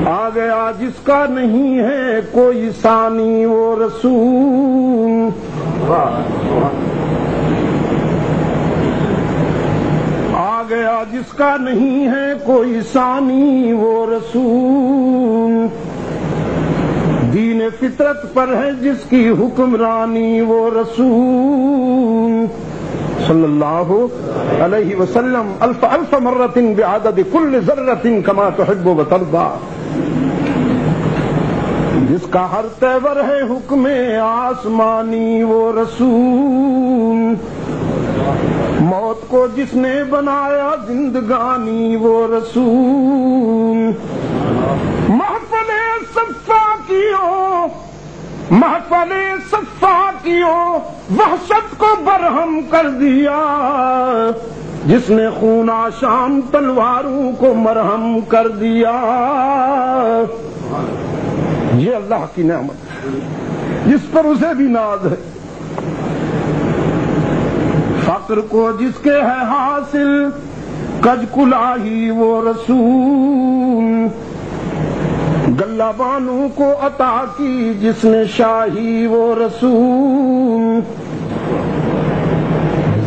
آ گیا جس کا نہیں ہے کوئی ثانی وہ رسول، آ گیا جس کا نہیں ہے کوئی ثانی وہ رسول، دین فطرت پر ہے جس کی حکمرانی وہ رسول صلی اللہ علیہ وسلم، الف الف مرۃ بعدد کل ذرۃ کما تحب وترضى، جس کا ہر تیور ہے حکم آسمانی وہ رسول، موت کو جس نے بنایا زندگانی وہ رسول، محفل صفاکیوں محفل صفاکیوں وحشت کو برہم کر دیا، جس نے خون آشام تلواروں کو مرہم کر دیا، یہ اللہ کی نعمت ہے جس پر اسے بھی ناز ہے، فقر کو جس کے ہے حاصل کج کلاہی وہ رسول، گلہ بانوں کو عطا کی جس نے شاہی وہ رسول،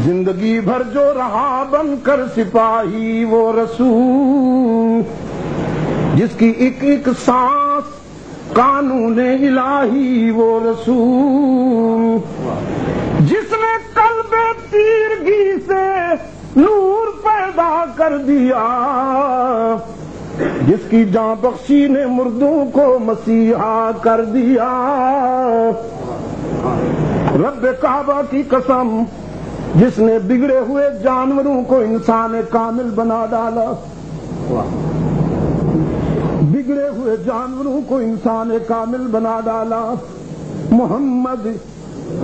زندگی بھر جو رہا بن کر سپاہی وہ رسول، جس کی ایک ایک سانس قانون الہی وہ رسول، جس نے قلب تیرگی سے نور پیدا کر دیا، جس کی جاں بخشی نے مردوں کو مسیحا کر دیا، رب کعبہ کی قسم جس نے بگڑے ہوئے جانوروں کو انسان کامل بنا ڈالا، بگڑے ہوئے جانوروں کو انسان کامل بنا ڈالا، محمد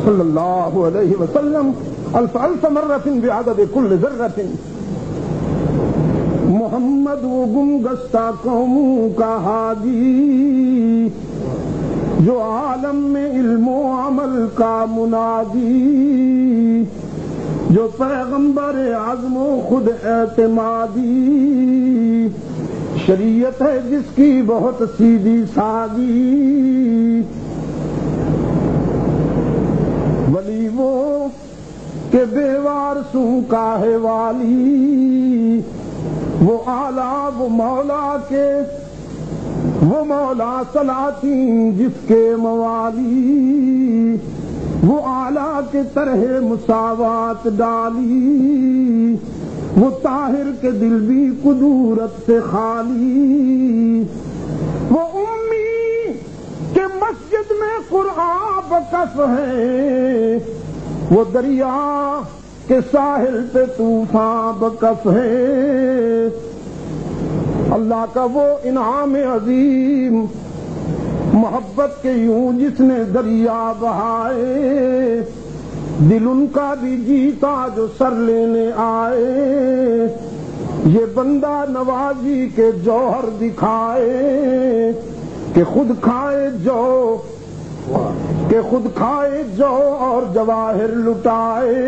صلی اللہ علیہ وسلم الف الف مرۃ بعدد کل ذرۃ، محمد وہ گمگشتہ قوموں کا ہادی، جو عالم میں علم و عمل کا منادی، جو پیغمبر اعظم و خود اعتمادی، شریعت ہے جس کی بہت سیدھی سادی، ولی وہ کہ بے وارثوں کا ہے والی، وہ آلہ وہ مولا کے وہ مولا سلاطین جس کے موالی، وہ آلہ کے طرح مساوات ڈالی، وہ طاہر کے دل بھی قدورت سے خالی، وہ امی کہ مسجد میں قرآن بکف ہے، وہ دریا کہ ساحل پہ طوفان بکف ہے، اللہ کا وہ انعام عظیم محبت کے یوں جس نے دریا بہائے، دل ان کا بھی جیتا جو سر لینے آئے، یہ بندہ نوازی کے جوہر دکھائے، کہ خود کھائے جو اور جواہر لٹائے،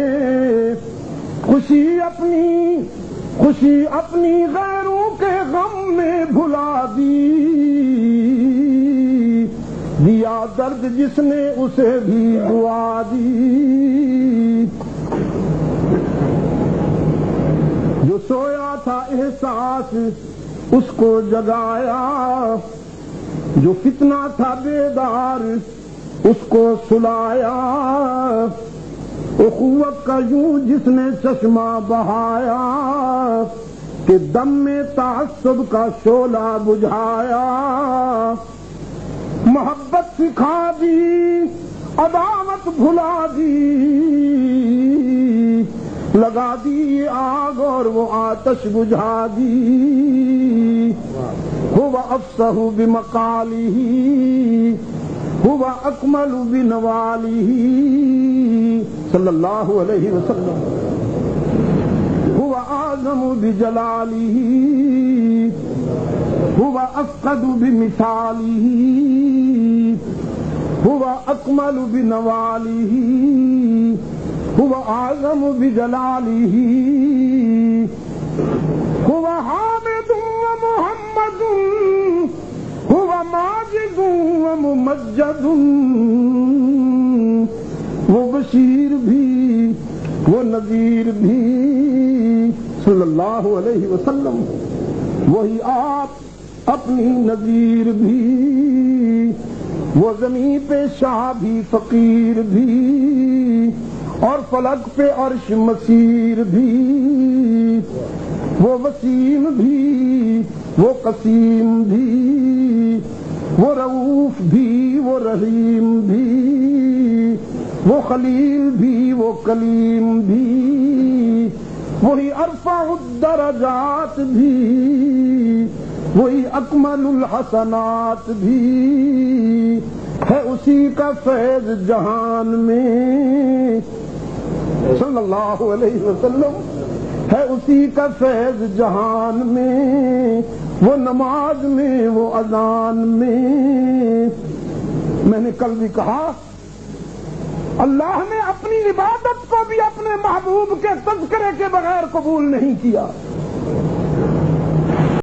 خوشی اپنی غیروں کے غم میں بھلا دیا درد جس نے اسے بھی دعا دی، جو سویا تھا احساس اس کو جگایا، جو فتنہ تھا بیدار اس کو سلایا، اخوت کا یوں جس نے چشمہ بہایا، کہ دم میں تعصب کا شعلہ بجھایا، محبت سکھا دی عداوت بھلا دی، لگا دی آگ اور وہ آتش بجھا دی، ہوا افصح بمقالہ ہوا اکمل بنوالہ صلی اللہ علیہ وسلم، ہوا اعظم بجلالہ ہوا افقد بمثالہ ہوا اکمل بنوالہ ہوا اعظم بجلالہ، ہوا حامد و محمد ممجد، وہ بشیر بھی وہ نذیر بھی صلی اللہ علیہ وسلم، وہی آپ اپنی نذیر بھی، وہ زمین پہ شاہ بھی فقیر بھی، اور فلک پہ عرش مسیر بھی، وہ وسیم بھی وہ قسیم بھی، وہ رؤوف بھی وہ رحیم بھی، وہ خلیل بھی وہ کلیم بھی، وہی ارفع الدرجات بھی، وہی اکمل الحسنات بھی، ہے اسی کا فیض جہان میں صلی اللہ علیہ وسلم، ہے اسی کا فیض جہان میں، وہ نماز میں وہ اذان میں۔ میں نے کل بھی کہا اللہ نے اپنی عبادت کو بھی اپنے محبوب کے تذکرے کے بغیر قبول نہیں کیا۔